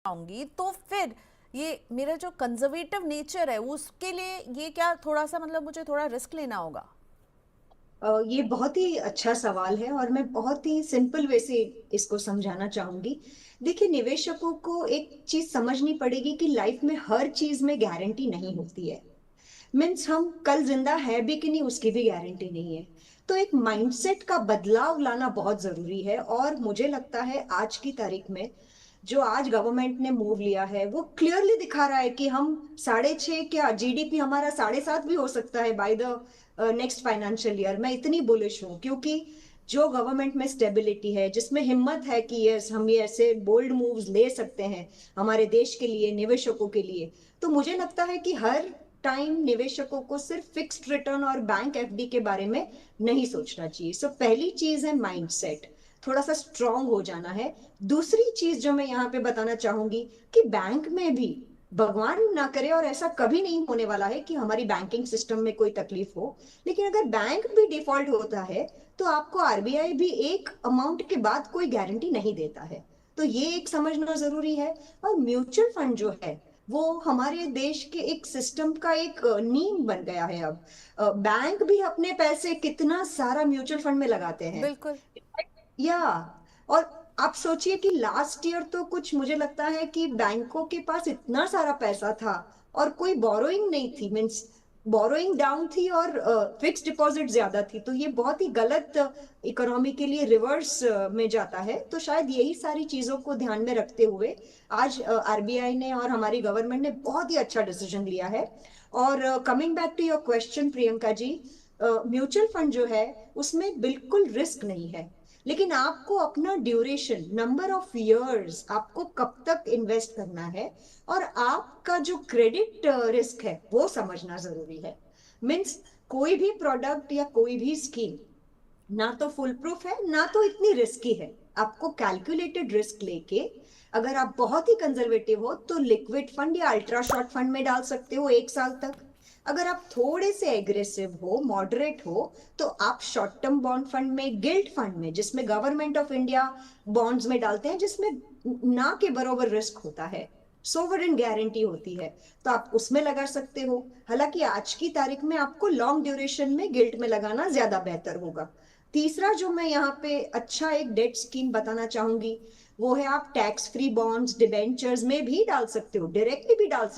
आऊंगी तो फिर ये मेरा जो कंजर्वेटिव नेचर है उसके लिए ये क्या थोड़ा सा मतलब मुझे थोड़ा रिस्क लेना होगा? ये बहुत ही अच्छा सवाल है और मैं बहुत ही सिंपल वे से इसको समझाना चाहूंगी। देखिए, निवेशकों को एक चीज समझनी पड़ेगी कि लाइफ में हर चीज में गारंटी नहीं होती है। मीन्स हम कल जिंदा है भी कि नहीं उसकी भी गारंटी नहीं है। तो एक माइंडसेट का बदलाव लाना बहुत जरूरी है और मुझे लगता है आज की तारीख में जो आज गवर्नमेंट ने मूव लिया है वो क्लियरली दिखा रहा है कि हम 6.5 क्या जीडीपी हमारा 7.5 भी हो सकता है by the next financial year. मैं इतनी बुलिश हूँ क्योंकि जो गवर्नमेंट में स्टेबिलिटी है, जिसमें हिम्मत है कि यस हम ये ऐसे बोल्ड मूव्स ले सकते हैं हमारे देश के लिए, निवेशकों के लिए। तो मुझे लगता है कि हर टाइम निवेशकों को सिर्फ फिक्स्ड रिटर्न और बैंक एफडी के बारे में नहीं सोचना चाहिए। सो पहली चीज है माइंडसेट, थोड़ा सा स्ट्रांग हो जाना है। दूसरी चीज जो मैं यहाँ पे बताना चाहूंगी कि बैंक में भी भगवान ना करे और ऐसा कभी नहीं होने वाला है कि हमारी बैंकिंग सिस्टम में कोई तकलीफ हो, लेकिन अगर बैंक भी डिफॉल्ट होता है तो आपको आरबीआई भी एक अमाउंट के बाद कोई गारंटी नहीं देता है। तो ये एक समझना जरूरी है। और म्यूचुअल फंड जो है वो हमारे देश के एक सिस्टम का एक नींव बन गया है अब। बैंक भी अपने पैसे कितना सारा म्यूचुअल फंड में लगाते हैं। बिल्कुल। या और आप सोचिए कि लास्ट ईयर तो कुछ मुझे लगता है कि बैंकों के पास इतना सारा पैसा था और कोई बोरोइंग नहीं थी। मीन्स बोरोइंग डाउन थी और फिक्स डिपॉजिट ज्यादा थी। तो ये बहुत ही गलत इकोनॉमी के लिए रिवर्स में जाता है। तो शायद यही सारी चीजों को ध्यान में रखते हुए आज आरबीआई ने और हमारी गवर्नमेंट ने बहुत ही अच्छा डिसीजन लिया है। और coming back to your question Priyanka ji, mutual fund जो है उसमें बिल्कुल रिस्क नहीं है, लेकिन आपको अपना ड्यूरेशन, नंबर ऑफ इयर्स, आपको कब तक इन्वेस्ट करना है और आपका जो क्रेडिट रिस्क है वो समझना जरूरी है। मीन्स कोई भी प्रोडक्ट या कोई भी स्कीम ना तो फुल प्रूफ है ना तो इतनी रिस्की है। आपको कैलकुलेटेड रिस्क लेके अगर आप बहुत ही कंजर्वेटिव हो तो लिक्विड फंड या अल्ट्रा शॉर्ट फंड में डाल सकते हो 1 साल तक। अगर आप थोड़े से एग्रेसिव हो, मॉडरेट हो, तो आप शॉर्ट टर्म बॉन्ड फंड में, गिल्ट फंड में, जिसमें गवर्नमेंट ऑफ इंडिया बॉन्ड्स में डालते हैं, जिसमें ना के बराबर रिस्क होता है, सोवरेन गारंटी होती है, तो आप उसमें लगा सकते हो। हालांकि आज की तारीख में आपको लॉन्ग ड्यूरेशन में गिल्ट में लगाना ज्यादा बेहतर होगा। तीसरा जो मैं यहाँ पे अच्छा एक डेट स्कीम बताना चाहूंगी वो है आप टैक्स फ्री बॉन्ड्स, डिबेंचर्स में भी डाल सकते हो, डायरेक्टली भी डाल सकते हो।